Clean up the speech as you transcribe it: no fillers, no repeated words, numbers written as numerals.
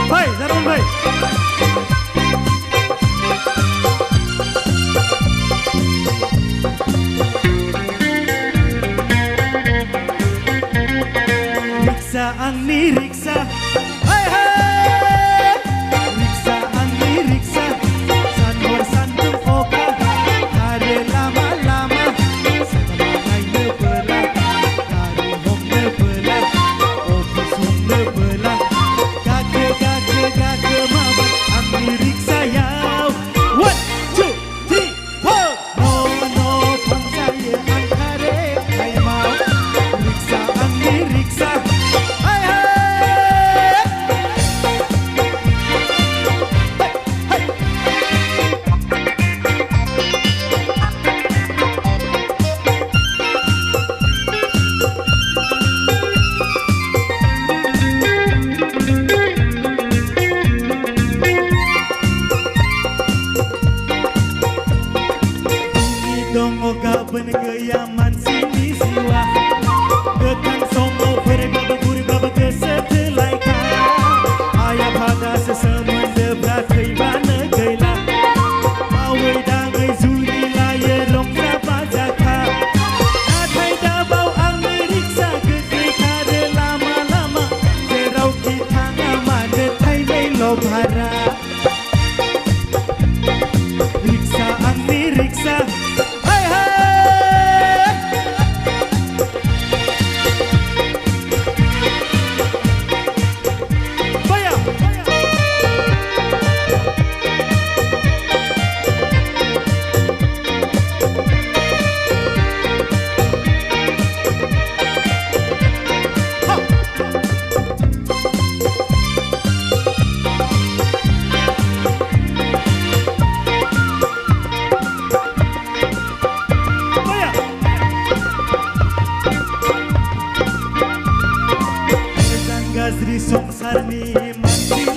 भाई जरूर भाई riksa angni riksa hai hai riksa angni riksa sanwar santum oka kare lama lama semangai ne bela kare hom ne bela office hom ne bela gake mamat angni riksa yau 1 2 3 4 no bangsa ye angkare hai mau riksa angni riksa ben keyaman sini siwa Getang songo beri baba-buri baba kesetelaika Ayah pada sesemen debra keibana keila Awai dangai zuri laya rong raba jaka Natai dabau Ameriksa gede kare lama-lama Serau kita ngaman detai melo bhara Riksa angni riksa Gazri songsar ni manti